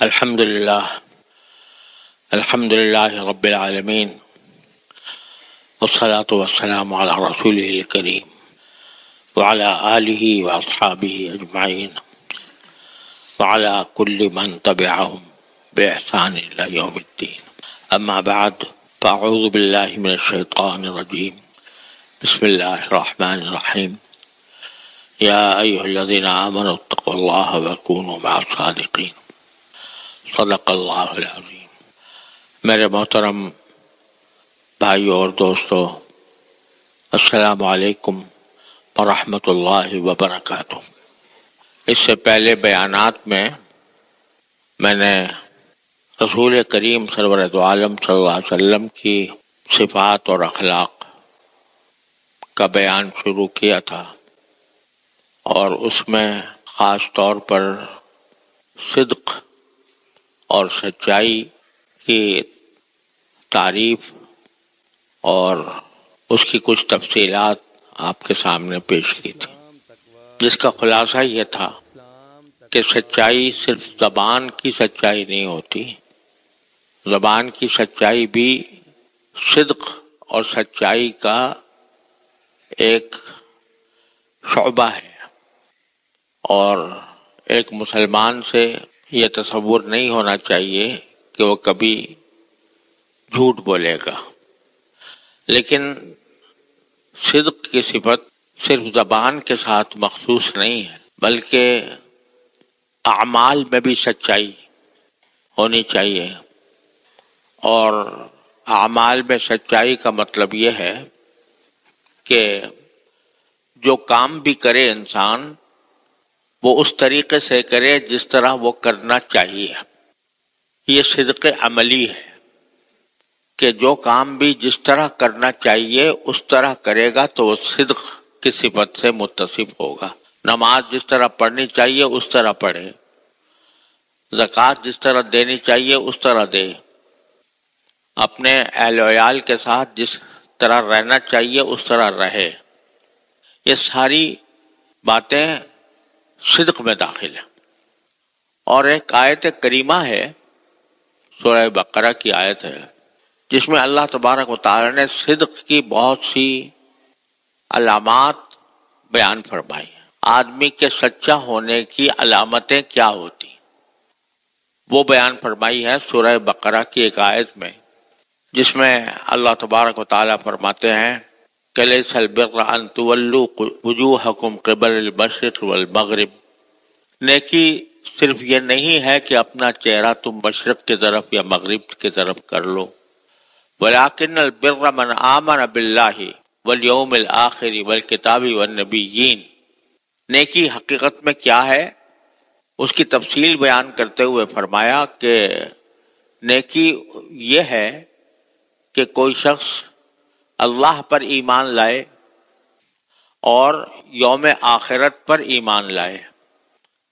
الحمد لله رب العالمين والصلاة والسلام على رسوله الكريم وعلى آله وأصحابه أجمعين وعلى كل من تبعهم بإحسان إلى يوم الدين. أما بعد، فأعوذ بالله من الشيطان الرجيم. بسم الله الرحمن الرحيم. يا أيها الذين آمنوا اتقوا الله وكونوا مع الصادقين. صدق اللہ العظیم. میرے محترم بھائیو اور دوستو، السلام علیکم ورحمۃ اللہ وبرکاتہ. اس سے پہلے بیانات میں نے رسول کریم سرور دو عالم صلی اللہ علیہ وسلم کی صفات اور اخلاق کا بیان شروع کیا تھا، اور اس میں خاص طور پر صدق اور سچائی کی تعریف اور اس کی کچھ تفصیلات آپ کے سامنے پیش کی تھی، جس کا خلاصہ یہ تھا کہ سچائی صرف زبان کی سچائی نہیں ہوتی، زبان کی سچائی بھی صدق اور سچائی کا ایک شعبہ ہے، اور ایک مسلمان سے یہ تصور نہیں ہونا چاہیے کہ وہ کبھی جھوٹ بولے گا. لیکن صدق کی صفت صرف زبان کے ساتھ مخصوص نہیں ہے، بلکہ اعمال میں بھی سچائی ہونی چاہیے. اور اعمال میں سچائی کا مطلب یہ ہے کہ جو کام بھی کرے انسان، وہ اس طریقے سے کرے جس طرح وہ کرنا چاہیے. یہ صدق عملی ہے کہ جو کام بھی جس طرح کرنا چاہیے اس طرح کرے گا تو وہ صدق کی صفت سے متصف ہوگا. نماز جس طرح پڑھنی چاہیے اس طرح پڑھے، زکوٰۃ جس طرح دینی چاہیے اس طرح دے، اپنے اہل و عیال کے ساتھ جس طرح رہنا چاہیے اس طرح رہے. یہ ساری باتیں صدق میں داخل ہے. اور ایک آیت کریمہ ہے، سورہ بقرہ کی آیت ہے، جس میں اللہ تبارک و تعالی نے صدق کی بہت سی علامات بیان فرمائی ہیں. آدمی کے سچا ہونے کی علامتیں کیا ہوتی وہ بیان فرمائی ہے سورہ بقرہ کی ایک آیت میں، جس میں اللہ تبارک و تعالی فرماتے ہیں کہ لیس البر ان تولوا وجوہکم قبل المشرق والمغرب. نیکی صرف یہ نہیں ہے کہ اپنا چہرہ تم مشرق کی طرف یا مغرب کی طرف کر لو، ولکن البر من آمن باللہ والیوم الآخر والکتاب والنبیین. نیکی حقیقت میں کیا ہے اس کی تفصیل بیان کرتے ہوئے فرمایا کہ نیکی یہ ہے کہ کوئی شخص اللہ پر ایمان لائے اور یوم آخرت پر ایمان لائے،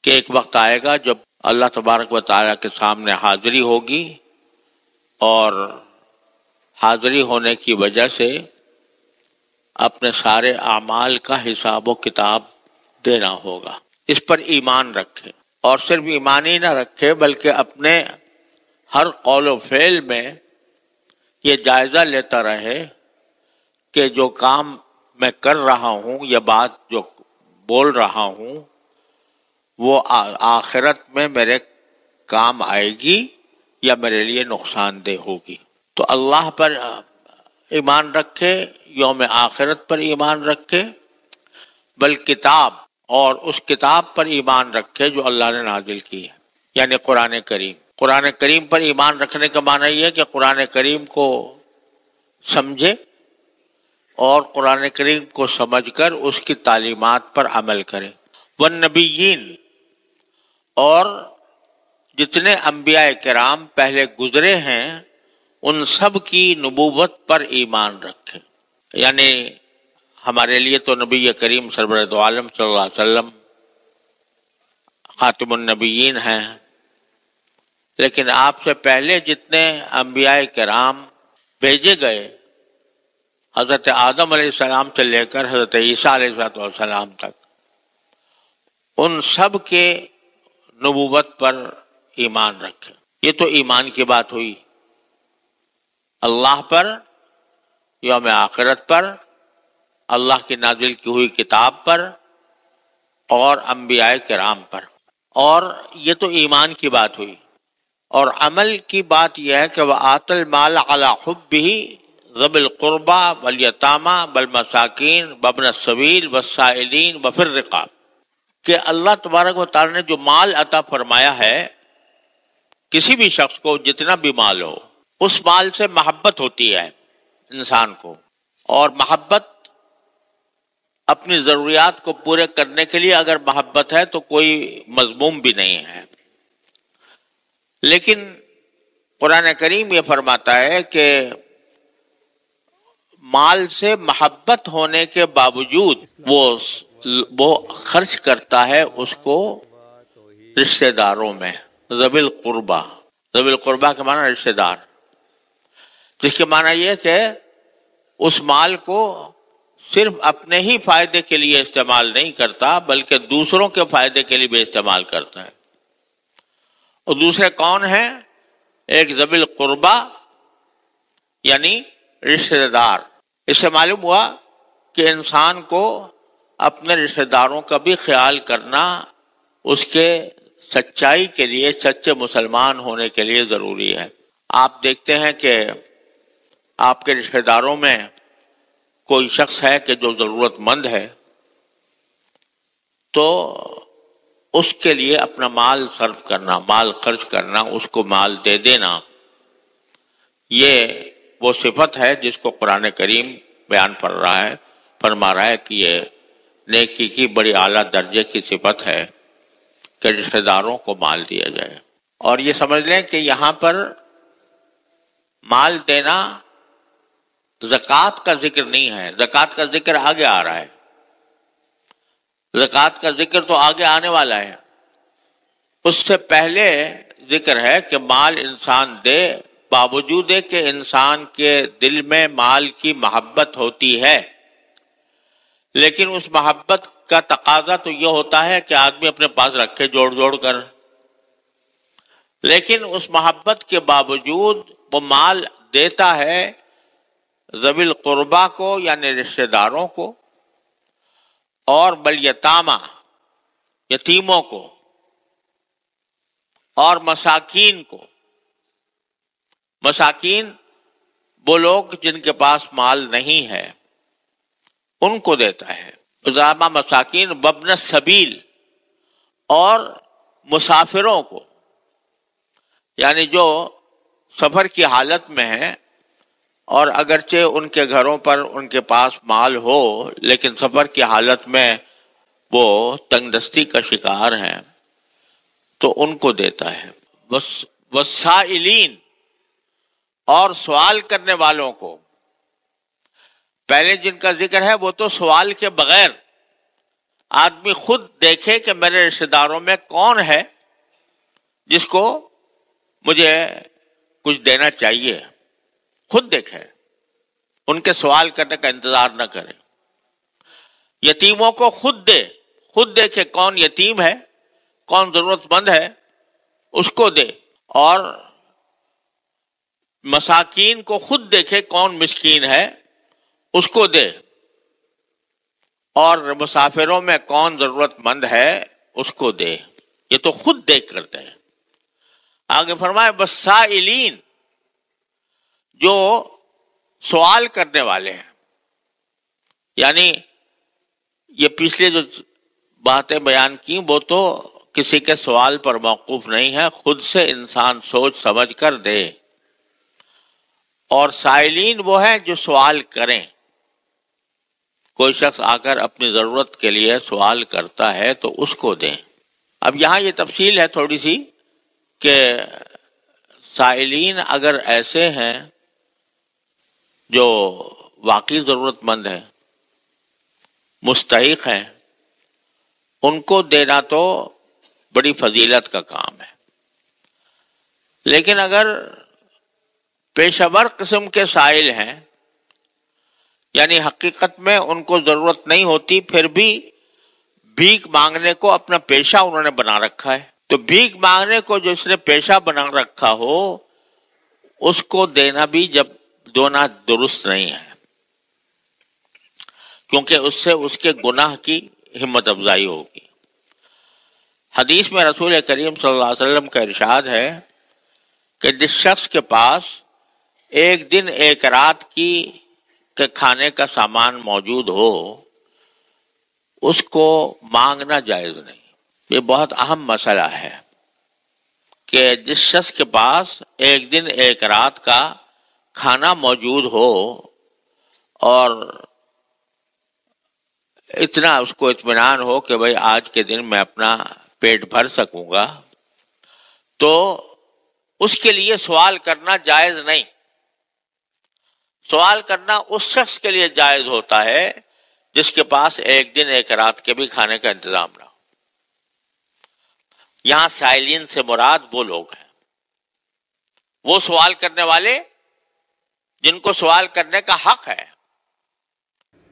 کہ ایک وقت آئے گا جب اللہ تبارک و تعالیٰ کے سامنے حاضری ہوگی، اور حاضری ہونے کی وجہ سے اپنے سارے اعمال کا حساب و کتاب دینا ہوگا. اس پر ایمان رکھے، اور صرف ایمان ہی نہ رکھے بلکہ اپنے ہر قول و فعل میں یہ جائزہ لیتا رہے کہ جو کام میں کر رہا ہوں یا بات جو بول رہا ہوں وہ آخرت میں میرے کام آئے گی یا میرے لیے نقصان دہ ہوگی. تو اللہ پر ایمان رکھے، یوم آخرت پر ایمان رکھے، بل کتاب اور اس کتاب پر ایمان رکھے جو اللہ نے نازل کی ہے، یعنی قرآن کریم. قرآن کریم پر ایمان رکھنے کا معنی یہ ہے کہ قرآن کریم کو سمجھے اور قرآن کریم کو سمجھ کر اس کی تعلیمات پر عمل کرے. والنبیین، اور جتنے انبیاء کرام پہلے گزرے ہیں ان سب کی نبوت پر ایمان رکھے. یعنی ہمارے لیے تو نبی کریم سرور دو عالم صلی اللہ علیہ وسلم خاتم النبیین ہیں، لیکن آپ سے پہلے جتنے انبیاء کرام بھیجے گئے، حضرت آدم علیہ السلام سے لے کر حضرت عیسیٰ علیہ السلام تک، ان سب کے نبوت پر ایمان رکھے۔ یہ تو ایمان کی بات ہوئی، اللہ پر، یوم آخرت پر، اللہ کی نازل کی ہوئی کتاب پر اور انبیاء کرام پر، اور یہ تو ایمان کی بات ہوئی۔ اور عمل کی بات یہ ہے کہ وَآتَ الْمَالَ عَلَى حُبِّهِ ذَوِي الْقُرْبَى وَالْيَتَامَى وَالْمَسَاكِينِ وَابْنِ السَّبِيلِ وَالسَّائِلِينَ وَفِي الرِّقَابِ، کہ اللہ تبارک و تعالی نے جو مال عطا فرمایا ہے کسی بھی شخص کو جتنا بھی مال ہو، اس مال سے محبت ہوتی ہے انسان کو، اور محبت اپنی ضروریات کو پورے کرنے کے لیے اگر محبت ہے تو کوئی مذموم بھی نہیں ہے۔ لیکن قرآن کریم یہ فرماتا ہے کہ مال سے محبت ہونے کے باوجود وہ خرچ کرتا ہے اس کو رشتہ داروں میں، ذوی القربہ۔ ذوی القربہ کا معنی رشتہ دار، جس کے معنی یہ کہ اس مال کو صرف اپنے ہی فائدے کے لیے استعمال نہیں کرتا بلکہ دوسروں کے فائدے کے لیے بھی استعمال کرتا ہے۔ اور دوسرے کون ہیں؟ ایک ذوی القربہ یعنی رشتہ دار۔ اس سے معلوم ہوا کہ انسان کو اپنے رشتہ داروں کا بھی خیال کرنا اس کے سچائی کے لیے، سچے مسلمان ہونے کے لیے ضروری ہے۔ آپ دیکھتے ہیں کہ آپ کے رشتہ داروں میں کوئی شخص ہے کہ جو ضرورت مند ہے تو اس کے لیے اپنا مال صرف کرنا، مال خرچ کرنا، اس کو مال دے دینا، یہ وہ صفت ہے جس کو قرآن کریم بیان فرما رہا ہے کہ یہ نیکی کی بڑی اعلیٰ درجے کی صفت ہے کہ رشتہ داروں کو مال دیا جائے۔ اور یہ سمجھ لیں کہ یہاں پر مال دینا زکوٰۃ کا ذکر نہیں ہے، زکوٰۃ کا ذکر آگے آ رہا ہے، زکوٰۃ کا ذکر تو آگے آنے والا ہے۔ اس سے پہلے ذکر ہے کہ مال انسان دے، باوجود کہ انسان کے دل میں مال کی محبت ہوتی ہے، لیکن اس محبت کا تقاضا تو یہ ہوتا ہے کہ آدمی اپنے پاس رکھے جوڑ جوڑ کر، لیکن اس محبت کے باوجود وہ مال دیتا ہے ذوی القربہ کو یعنی رشتہ داروں کو، اور بالیتامہ یتیموں کو، اور مساکین کو۔ مساکین وہ لوگ جن کے پاس مال نہیں ہے ان کو دیتا ہے۔ ذامہ مساکین وابن السبیل، اور مسافروں کو، یعنی جو سفر کی حالت میں ہیں اور اگرچہ ان کے گھروں پر ان کے پاس مال ہو لیکن سفر کی حالت میں وہ تنگ دستی کا شکار ہیں تو ان کو دیتا ہے۔ والسائلین، اور سوال کرنے والوں کو۔ پہلے جن کا ذکر ہے وہ تو سوال کے بغیر آدمی خود دیکھے کہ میرے رشتہ داروں میں کون ہے جس کو مجھے کچھ دینا چاہیے، خود دیکھے، ان کے سوال کرنے کا انتظار نہ کرے۔ یتیموں کو خود دے، خود دیکھے کون یتیم ہے، کون ضرورت مند ہے، اس کو دے۔ اور مساکین کو خود دیکھے کون مسکین ہے، اس کو دے۔ اور مسافروں میں کون ضرورت مند ہے اس کو دے۔ یہ تو خود دیکھ کرتے ہیں۔ آگے فرمائے والسائلین، جو سوال کرنے والے ہیں، یعنی یہ پچھلے جو باتیں بیان کی وہ تو کسی کے سوال پر موقوف نہیں ہے، خود سے انسان سوچ سمجھ کر دے۔ اور سائلین وہ ہیں جو سوال کریں، کوئی شخص آ کر اپنی ضرورت کے لیے سوال کرتا ہے تو اس کو دیں۔ اب یہاں یہ تفصیل ہے تھوڑی سی کہ سائلین اگر ایسے ہیں جو واقعی ضرورت مند ہیں، مستحق ہیں، ان کو دینا تو بڑی فضیلت کا کام ہے۔ لیکن اگر پیشہ ور قسم کے سائل ہیں، یعنی حقیقت میں ان کو ضرورت نہیں ہوتی پھر بھی بھیک مانگنے کو اپنا پیشہ انہوں نے بنا رکھا ہے، تو بھیک مانگنے کو جو اس نے پیشہ بنا رکھا ہو اس کو دینا بھی جب دونا درست نہیں ہے، کیونکہ اس سے اس کے گناہ کی ہمت افزائی ہوگی۔ حدیث میں رسول کریم صلی اللہ علیہ وسلم کا ارشاد ہے کہ جس شخص کے پاس ایک دن ایک رات کی کے کھانے کا سامان موجود ہو اس کو مانگنا جائز نہیں۔ یہ بہت اہم مسئلہ ہے کہ جس شخص کے پاس ایک دن ایک رات کا کھانا موجود ہو اور اتنا اس کو اطمینان ہو کہ بھئی آج کے دن میں اپنا پیٹ بھر سکوں گا، تو اس کے لیے سوال کرنا جائز نہیں۔ سوال کرنا اس شخص کے لیے جائز ہوتا ہے جس کے پاس ایک دن ایک رات کے بھی کھانے کا انتظام نہ ہو۔ یہاں سائلین سے مراد وہ لوگ ہیں، وہ سوال کرنے والے جن کو سوال کرنے کا حق ہے،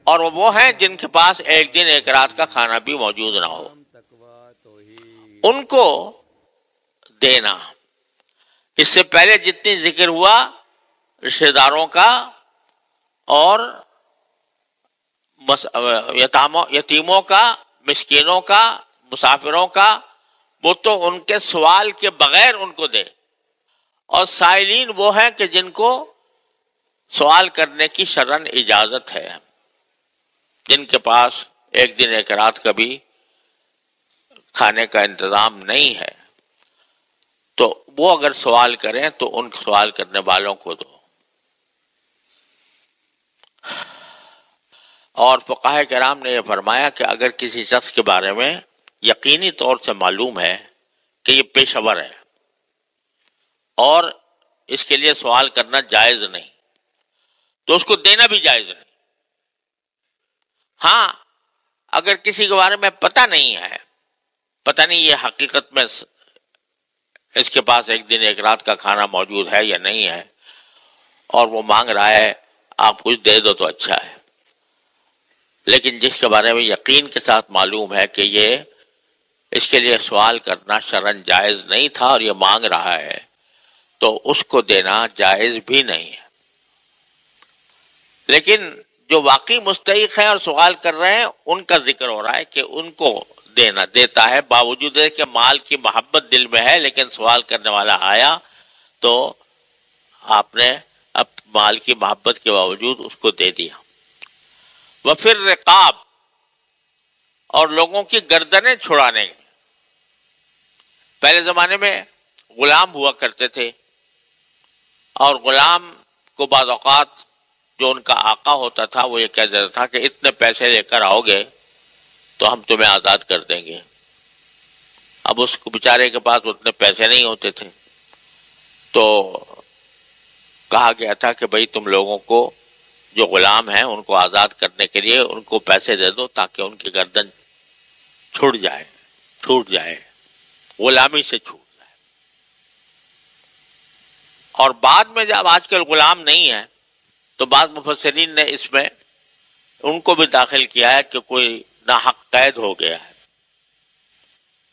اور وہ ہیں جن کے پاس ایک دن ایک رات کا کھانا بھی موجود نہ ہو، ان کو دینا۔ اس سے پہلے جتنی ذکر ہوا رشتہ داروں کا اور یتیموں کا، مسکینوں کا، مسافروں کا، وہ تو ان کے سوال کے بغیر ان کو دے، اور سائلین وہ ہیں کہ جن کو سوال کرنے کی شرعاً اجازت ہے، جن کے پاس ایک دن ایک رات کا بھی کھانے کا انتظام نہیں ہے، تو وہ اگر سوال کریں تو ان سوال کرنے والوں کو دو۔ اور فقہاء کرام نے یہ فرمایا کہ اگر کسی شخص کے بارے میں یقینی طور سے معلوم ہے کہ یہ پیشہ ور ہے اور اس کے لیے سوال کرنا جائز نہیں، تو اس کو دینا بھی جائز نہیں۔ ہاں اگر کسی کے بارے میں پتہ نہیں ہے، پتہ نہیں یہ حقیقت میں اس کے پاس ایک دن ایک رات کا کھانا موجود ہے یا نہیں ہے، اور وہ مانگ رہا ہے آپ کچھ دے دو تو اچھا ہے، لیکن جس کے بارے میں یقین کے ساتھ معلوم ہے کہ یہ اس کے لیے سوال کرنا شرعاً جائز نہیں تھا اور یہ مانگ رہا ہے، تو اس کو دینا جائز بھی نہیں ہے۔ لیکن جو واقعی مستحق ہیں اور سوال کر رہے ہیں ان کا ذکر ہو رہا ہے کہ ان کو دیتا ہے، باوجود ہے کہ مال کی محبت دل میں ہے، لیکن سوال کرنے والا آیا تو آپ نے اب مال کی محبت کے باوجود اس کو دے دیا۔ وفر رقاب، اور لوگوں کی گردنیں چھڑانے۔ پہلے زمانے میں غلام ہوا کرتے تھے، اور غلام کو بعض اوقات جو ان کا آقا ہوتا تھا وہ یہ کہہ دیتا تھا کہ اتنے پیسے لے کر آؤ گے تو ہم تمہیں آزاد کر دیں گے۔ اب اس کو بیچارے کے پاس اتنے پیسے نہیں ہوتے تھے، تو کہا گیا تھا کہ بھئی تم لوگوں کو جو غلام ہیں ان کو آزاد کرنے کے لیے ان کو پیسے دے دو تاکہ ان کی گردن چھوٹ جائے، غلامی سے چھوٹ جائے۔ اور بعد میں جب آج کل غلام نہیں ہے تو بعض مفسرین نے اس میں ان کو بھی داخل کیا ہے کہ کوئی ناحق قید ہو گیا ہے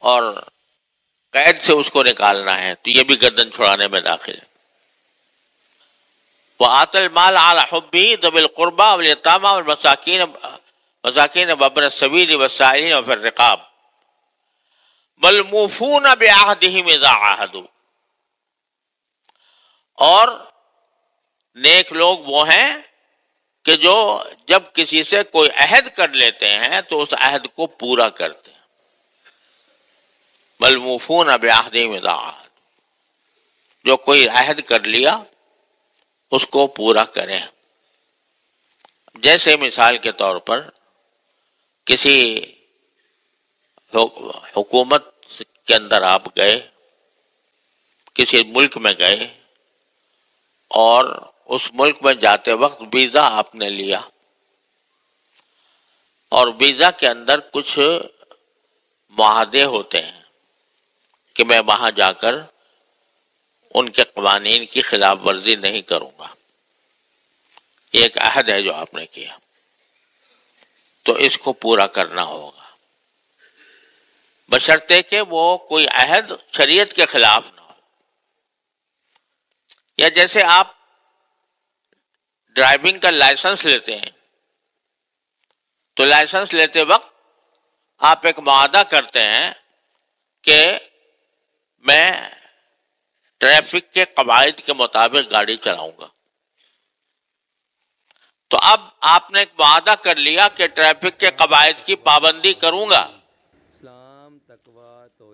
اور قید سے اس کو نکالنا ہے، تو یہ بھی گردن چھڑانے میں داخل ہے۔ وَآتَى الْمَالَ عَلَى حُبِّهِ ذَوِي الْقُرْبَى وَالْيَتَامَى وَالْمَسَاكِينَ وَابْنِ السَّبِيلِ وَالسَّائِلِينَ وَفِي الرِّقَابِ وَالْمُوفُونَ بِعَهْدِهِمْ إِذَا عَاهَدُوا۔ اور نیک لوگ وہ ہیں کہ جو جب کسی سے کوئی عہد کر لیتے ہیں تو اس عہد کو پورا کرتے ہیں۔ وَالْمُوفُونَ بِعَهْدِهِمْ إِذَا عَاهَدُوا، جو کوئی عہد کر لیا اس کو پورا کریں۔ جیسے مثال کے طور پر کسی حکومت کے اندر آپ گئے، کسی ملک میں گئے، اور اس ملک میں جاتے وقت ویزا آپ نے لیا، اور ویزا کے اندر کچھ معاہدے ہوتے ہیں کہ میں وہاں جا کر ان کے قوانین کی خلاف ورزی نہیں کروں گا، یہ ایک عہد ہے جو آپ نے کیا، تو اس کو پورا کرنا ہوگا۔ بشرطے کہ وہ کوئی عہد شریعت کے خلاف نہ ہو. یا جیسے آپ ڈرائیونگ کا لائسنس لیتے ہیں تو لائسنس لیتے وقت آپ ایک معاہدہ کرتے ہیں کہ میں ٹریفک کے قواعد کے مطابق گاڑی چلاؤں گا. تو اب آپ نے ایک وعدہ کر لیا کہ ٹریفک کے قواعد کی پابندی کروں گا.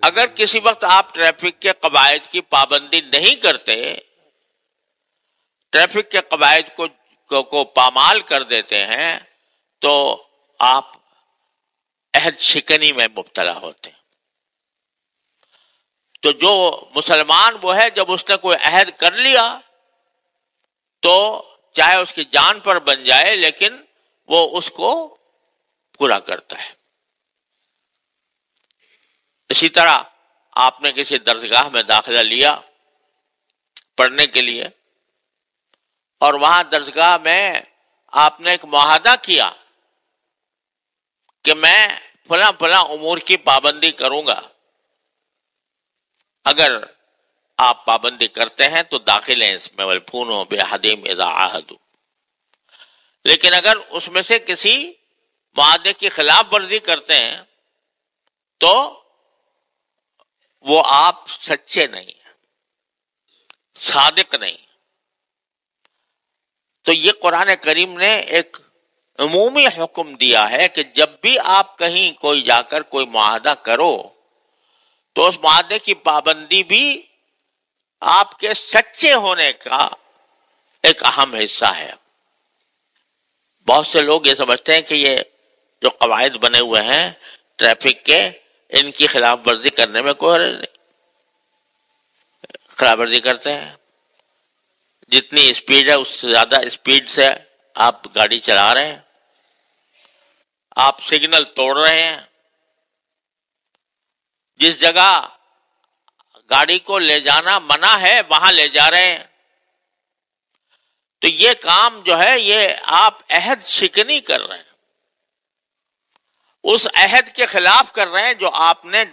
اگر کسی وقت آپ ٹریفک کے قواعد کی پابندی نہیں کرتے، ٹریفک کے قواعد کو پامال کر دیتے ہیں، تو آپ عہد شکنی میں مبتلا ہوتے ہیں. تو جو مسلمان وہ ہے جب اس نے کوئی عہد کر لیا تو چاہے اس کی جان پر بن جائے لیکن وہ اس کو پورا کرتا ہے. اسی طرح آپ نے کسی درسگاہ میں داخلہ لیا پڑھنے کے لیے، اور وہاں درسگاہ میں آپ نے ایک معاہدہ کیا کہ میں فلاں فلاں امور کی پابندی کروں گا. اگر آپ پابندی کرتے ہیں تو داخل ہیں اس میں، وَالْفُونُوا بِأَحَدِهِمْ إِذَا عَاهَدُوا. لیکن اگر اس میں سے کسی معاہدے کی خلاف ورزی کرتے ہیں تو وہ آپ سچے نہیں ہیں، صادق نہیں. تو یہ قرآن کریم نے ایک عمومی حکم دیا ہے کہ جب بھی آپ کہیں کوئی جا کر کوئی معاہدہ کرو تو اس معاہدے کی پابندی بھی آپ کے سچے ہونے کا ایک اہم حصہ ہے. بہت سے لوگ یہ سمجھتے ہیں کہ یہ جو قواعد بنے ہوئے ہیں ٹریفک کے، ان کی خلاف ورزی کرنے میں کوئی حرج نہیں. خلاف ورزی کرتے ہیں، جتنی اسپیڈ ہے اس سے زیادہ اسپیڈ سے آپ گاڑی چلا رہے ہیں، آپ سگنل توڑ رہے ہیں، جس جگہ گاڑی کو لے جانا منع ہے وہاں لے جا رہے ہیں. تو یہ کام جو ہے یہ آپ عہد شکنی کر رہے ہیں، اس عہد کے خلاف کر رہے ہیں جو آپ نے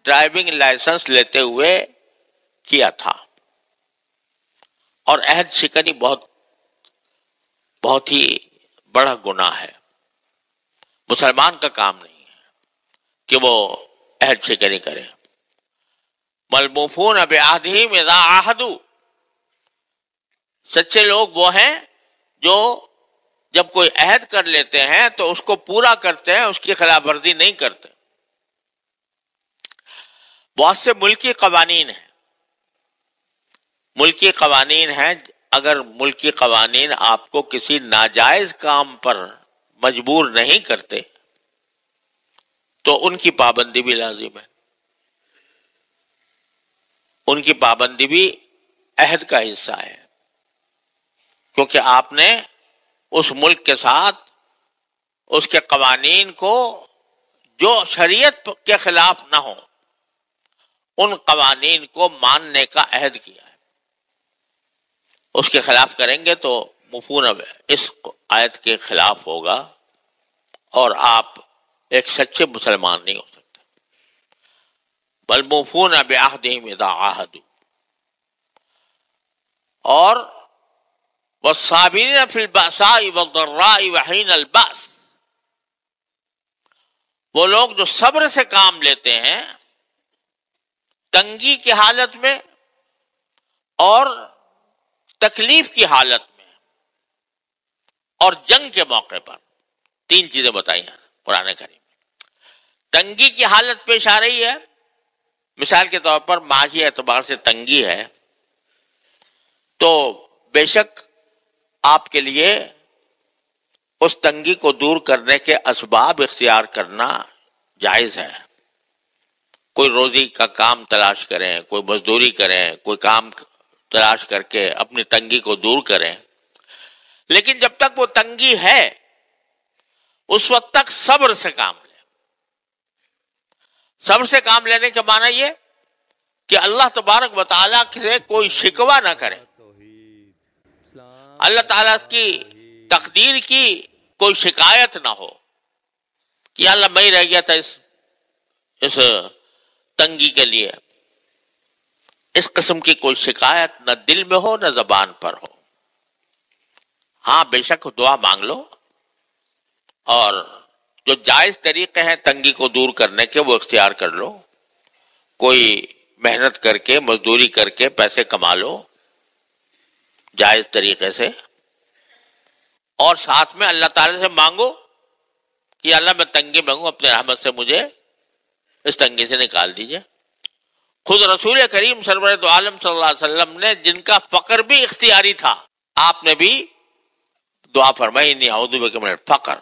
ڈرائیونگ لائسنس لیتے ہوئے کیا تھا. اور عہد شکنی بہت ہی بڑا گناہ ہے. مسلمان کا کام نہیں ہے کہ وہ عہد شکنی کرے. ملموفون بعہدہم اذا عاہدوا، سچے لوگ وہ ہیں جو جب کوئی عہد کر لیتے ہیں تو اس کو پورا کرتے ہیں، اس کی خلاف ورزی نہیں کرتے. بہت سے ملکی قوانین ہیں، ملکی قوانین ہیں، اگر ملکی قوانین آپ کو کسی ناجائز کام پر مجبور نہیں کرتے تو ان کی پابندی بھی لازم ہے. ان کی پابندی بھی عہد کا حصہ ہے، کیونکہ آپ نے اس ملک کے ساتھ اس کے قوانین کو جو شریعت کے خلاف نہ ہو ان قوانین کو ماننے کا عہد کیا ہے. اس کے خلاف کریں گے تو مفہوم اس آیت کے خلاف ہوگا اور آپ ایک سچے مسلمان نہیں ہو سکتے. بل موفون بعہدہم اذا عاہدوا، اور والصابرین فی البأساء والضراء وحین البأس، وہ لوگ جو صبر سے کام لیتے ہیں تنگی کی حالت میں اور تکلیف کی حالت میں اور جنگ کے موقع پر. تین چیزیں بتائی ہیں قرآن کریم. تنگی کی حالت پیش آ رہی ہے، مثال کے طور پر مالی اعتبار سے تنگی ہے تو بے شک آپ کے لیے اس تنگی کو دور کرنے کے اسباب اختیار کرنا جائز ہے. کوئی روزی کا کام تلاش کریں، کوئی مزدوری کریں، کوئی کام تلاش کر کے اپنی تنگی کو دور کریں. لیکن جب تک وہ تنگی ہے اس وقت تک صبر سے کام لیں. صبر سے کام لینے کے معنی یہ کہ اللہ تبارک و تعالیٰ سے کوئی شکوہ نہ کریں، اللہ تعالیٰ کی تقدیر کی کوئی شکایت نہ ہو کہ اللہ میں ہی رہ گیا تھا اس تنگی کے لیے اس قسم کی کوئی شکایت نہ دل میں ہو نہ زبان پر ہو. ہاں بے شک دعا مانگ لو، اور جو جائز طریقے ہیں تنگی کو دور کرنے کے وہ اختیار کر لو. کوئی محنت کر کے مزدوری کر کے پیسے کما لو جائز طریقے سے، اور ساتھ میں اللہ تعالی سے مانگو کہ اللہ میں تنگی میں ہوں، اپنے رحمت سے مجھے اس تنگی سے نکال دیجئے. خود رسول کریم سرور دو عالم صلی اللہ علیہ وسلم نے، جن کا فقر بھی اختیاری تھا، آپ نے بھی دعا فرمائی انی اعوذ بک من الفقر،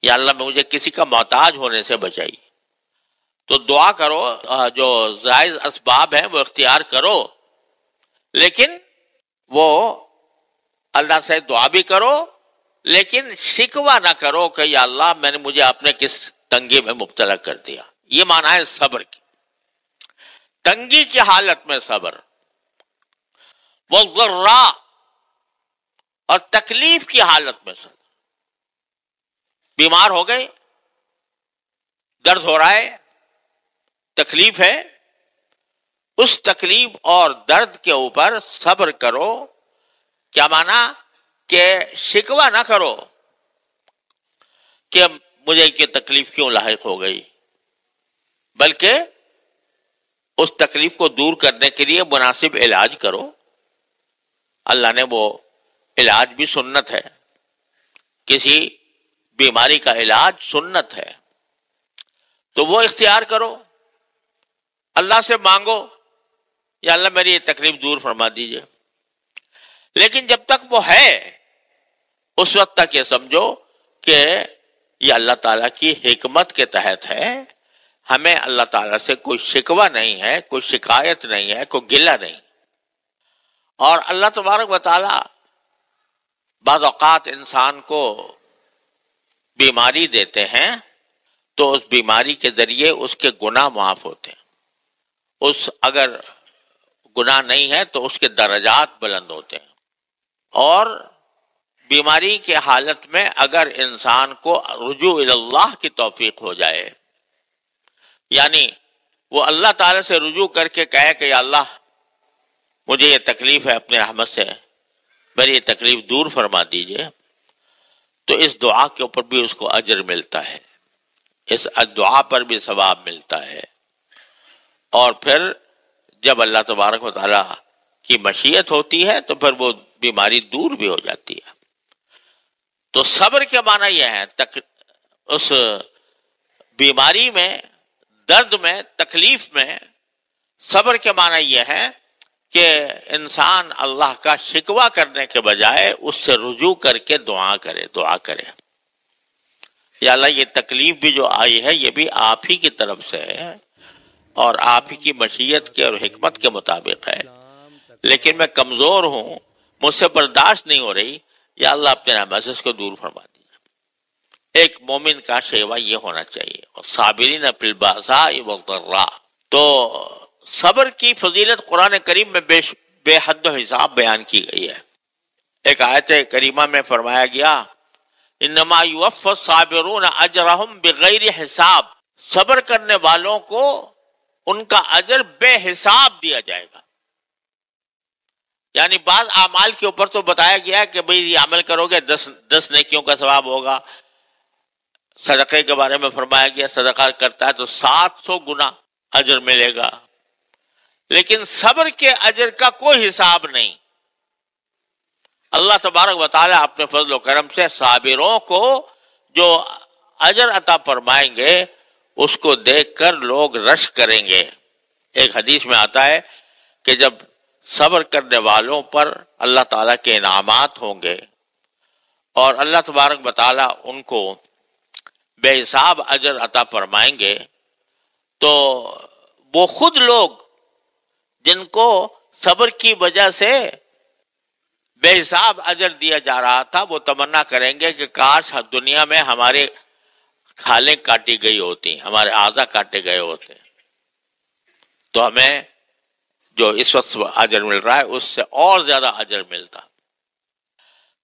یا اللہ میں مجھے کسی کا محتاج ہونے سے بچائی. تو دعا کرو، جو جائز اسباب ہیں وہ اختیار کرو، لیکن وہ اللہ سے دعا بھی کرو، لیکن شکوہ نہ کرو کہ یا اللہ میں نے مجھے آپ نے کس تنگی میں مبتلا کر دیا. یہ معنی ہے صبر کی. تنگی کی حالت میں صبر، والضراء، اور تکلیف کی حالت میں صبر. بیمار ہو گئے، درد ہو رہا ہے، تکلیف ہے، اس تکلیف اور درد کے اوپر صبر کرو. کیا معنی؟ کہ شکوہ نہ کرو کہ مجھے یہ تکلیف کیوں لاحق ہو گئی، بلکہ اس تکلیف کو دور کرنے کے لیے مناسب علاج کرو. اللہ نے وہ علاج بھی سنت ہے، کسی بیماری کا علاج سنت ہے، تو وہ اختیار کرو. اللہ سے مانگو یا اللہ میری یہ تکلیف دور فرما دیجئے. لیکن جب تک وہ ہے اس وقت تک یہ سمجھو کہ یہ اللہ تعالیٰ کی حکمت کے تحت ہے. ہمیں اللہ تعالیٰ سے کوئی شکوہ نہیں ہے، کوئی شکایت نہیں ہے، کوئی گلہ نہیں. اور اللہ تبارک و تعالیٰ بعض اوقات انسان کو بیماری دیتے ہیں تو اس بیماری کے ذریعے اس کے گناہ معاف ہوتے ہیں. اگر گناہ نہیں ہے تو اس کے درجات بلند ہوتے ہیں. اور بیماری کے حالت میں اگر انسان کو رجوع اللہ کی توفیق ہو جائے، یعنی وہ اللہ تعالی سے رجوع کر کے کہے کہ یا اللہ مجھے یہ تکلیف ہے، اپنے رحمت سے میری یہ تکلیف دور فرما دیجئے، تو اس دعا کے اوپر بھی اس کو اجر ملتا ہے، اس دعا پر بھی ثواب ملتا ہے. اور پھر جب اللہ تبارک و تعالی کی مشیت ہوتی ہے تو پھر وہ بیماری دور بھی ہو جاتی ہے. تو صبر کے معنی یہ ہے، اس بیماری میں، درد میں، تکلیف میں صبر کے معنی یہ ہے کہ انسان اللہ کا شکوہ کرنے کے بجائے اس سے رجوع کر کے دعا کرے. یا اللہ یہ تکلیف بھی جو آئی ہے یہ بھی آپ ہی کی طرف سے ہے اور آپ ہی کی مشیت کے اور حکمت کے مطابق ہے، لیکن میں کمزور ہوں، مجھ سے برداشت نہیں ہو رہی، یا اللہ اپنے رحمت سے اس کو دور فرما دیجیے. ایک مومن کا شیوا یہ ہونا چاہیے. اور صابرین فی البأساء والضراء. تو صبر کی فضیلت قرآن کریم میں بے حد و حساب بیان کی گئی ہے. ایک آیت کریمہ میں فرمایا گیا انما یوفی الصابرون اجرہم بغیر حساب. صبر کرنے والوں کو ان کا اجر بے حساب دیا جائے گا. یعنی بعض اعمال کے اوپر تو بتایا گیا ہے کہ بھئی یہ عمل کرو گے 10 نیکیوں کا ثواب ہوگا. صدقے کے بارے میں فرمایا گیا صدقہ کرتا ہے تو 700 گنا اجر ملے گا. لیکن صبر کے اجر کا کوئی حساب نہیں. اللہ تبارک و تعالیٰ اپنے فضل و کرم سے صابروں کو جو اجر عطا فرمائیں گے اس کو دیکھ کر لوگ رش کریں گے. ایک حدیث میں آتا ہے کہ جب صبر کرنے والوں پر اللہ تعالیٰ کے انعامات ہوں گے اور اللہ تبارک و تعالیٰ ان کو بے حساب اجر عطا فرمائیں گے تو وہ خود لوگ جن کو صبر کی وجہ سے بے حساب اجر دیا جا رہا تھا وہ تمنا کریں گے کہ کاش دنیا میں ہمارے کھالیں کاٹی گئی ہوتی، ہمارے اعضا کاٹے گئے ہوتے تو ہمیں جو اس وقت اجر مل رہا ہے اس سے اور زیادہ اجر ملتا.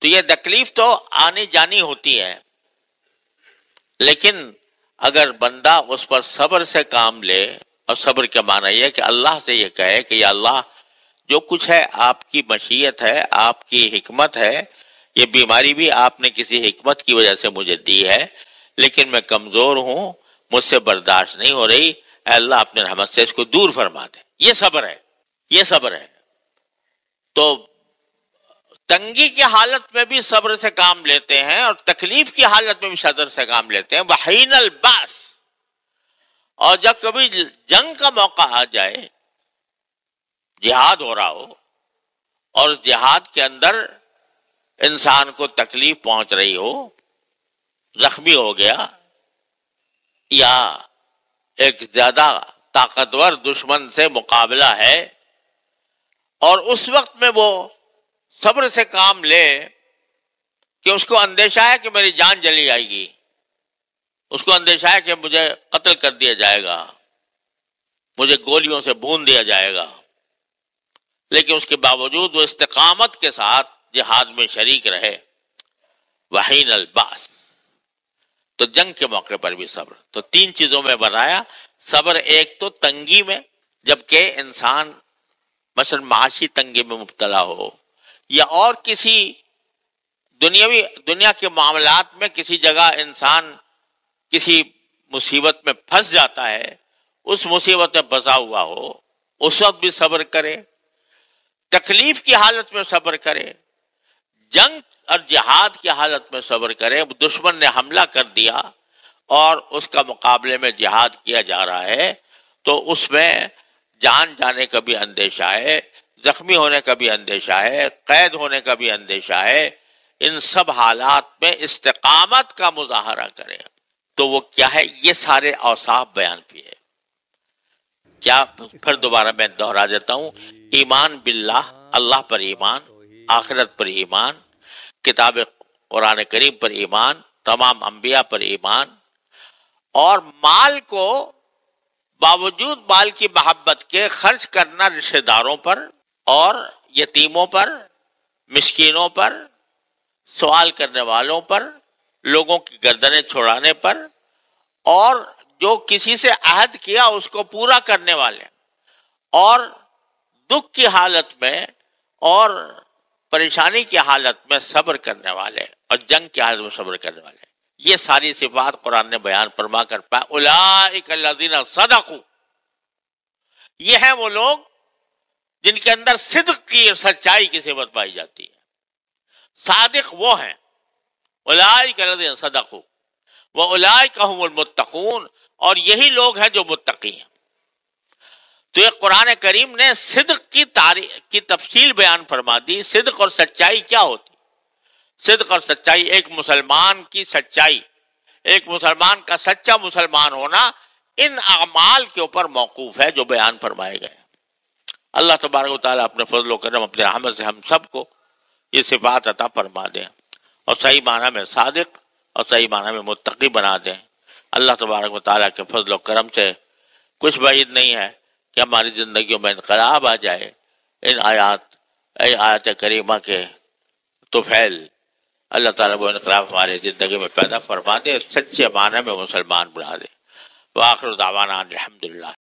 تو یہ تکلیف تو آنی جانی ہوتی ہے، لیکن اگر بندہ اس پر صبر سے کام لے اور صبر کا معنی یہ ہے کہ اللہ سے یہ کہے کہ یا اللہ جو کچھ ہے آپ کی مشیت ہے، آپ کی حکمت ہے، یہ بیماری بھی آپ نے کسی حکمت کی وجہ سے مجھے دی ہے، لیکن میں کمزور ہوں، مجھ سے برداشت نہیں ہو رہی، اے اللہ اپنے رحمت سے اس کو دور فرما دے۔ یہ صبر ہے، یہ صبر ہے۔ تو تنگی کی حالت میں بھی صبر سے کام لیتے ہیں اور تکلیف کی حالت میں بھی صبر سے کام لیتے ہیں۔ وحین الباس، اور جب کبھی جنگ کا موقع آ جائے، جہاد ہو رہا ہو اور جہاد کے اندر انسان کو تکلیف پہنچ رہی ہو، زخمی ہو گیا یا ایک زیادہ طاقتور دشمن سے مقابلہ ہے، اور اس وقت میں وہ صبر سے کام لے کہ اس کو اندیشہ ہے کہ میری جان چلی جائے گی، اس کو اندیشہ ہے کہ مجھے قتل کر دیا جائے گا، مجھے گولیوں سے بھون دیا جائے گا، لیکن اس کے باوجود وہ استقامت کے ساتھ جہاد میں شریک رہے۔ وحین الباس، تو جنگ کے موقع پر بھی صبر۔ تو تین چیزوں میں بنایا صبر۔ ایک تو تنگی میں، جبکہ انسان مثلا معاشی تنگی میں مبتلا ہو یا اور کسی دنیا کے معاملات میں کسی جگہ انسان کسی مصیبت میں پھنس جاتا ہے، اس مصیبت میں پھنسا ہوا ہو، اس وقت بھی صبر کرے، تکلیف کی حالت میں صبر کرے، جنگ اور جہاد کی حالت میں صبر کرے۔ دشمن نے حملہ کر دیا اور اس کا مقابلے میں جہاد کیا جا رہا ہے، تو اس میں جان جانے کا بھی اندیشہ ہے، زخمی ہونے کا بھی اندیشہ ہے، قید ہونے کا بھی اندیشہ ہے۔ ان سب حالات میں استقامت کا مظاہرہ کرے۔ تو وہ کیا ہے؟ یہ سارے اوصاف بیان کیے۔ کیا پھر دوبارہ میں دہرا دیتا ہوں، ایمان باللہ، اللہ پر ایمان، آخرت پر ایمان، کتاب قرآن کریم پر ایمان، تمام انبیاء پر ایمان، اور مال کو باوجود مال کی محبت کے خرچ کرنا رشتہ داروں پر اور یتیموں پر، مسکینوں پر، سوال کرنے والوں پر، لوگوں کی گردنیں چھڑانے پر، اور جو کسی سے عہد کیا اس کو پورا کرنے والے، اور دکھ کی حالت میں اور پریشانی کی حالت میں صبر کرنے والے، اور جنگ کی حالت میں صبر کرنے والے۔ یہ ساری صفات قرآن نے بیان فرما کر پایا۔ اولئک الذین صدقوا، یہ ہیں وہ لوگ جن کے اندر صدق کی اور سچائی کی صفت پائی جاتی ہے۔ صادق وہ ہیں، اولئک الذین صدقوا واولئک هم المتقون، اور یہی لوگ ہیں جو متقی ہیں۔ تو یہ قرآن کریم نے صدق کی تفصیل بیان فرما دی۔ صدق اور سچائی کیا ہوتی؟ صدق اور سچائی، ایک مسلمان کی سچائی، ایک مسلمان کا سچا مسلمان ہونا ان اعمال کے اوپر موقوف ہے جو بیان فرمائے گئے۔ اللہ تبارک و تعالیٰ اپنے فضل و کرم، اپنے رحمت سے ہم سب کو یہ صفات عطا فرما دیں، اور صحیح معنی میں صادق اور صحیح معنی میں متقی بنا دیں۔ اللہ تبارک و تعالیٰ کے فضل و کرم سے کچھ بعید نہیں ہے کہ ہماری زندگیوں میں انقلاب آ جائے۔ ان آیات کریمہ کے طفیل اللہ تعالیٰ وہ انقلاب ہمارے زندگی میں پیدا فرما دے، سچے معنی میں مسلمان بنا دے۔ وآخر دعوانا الحمدللہ۔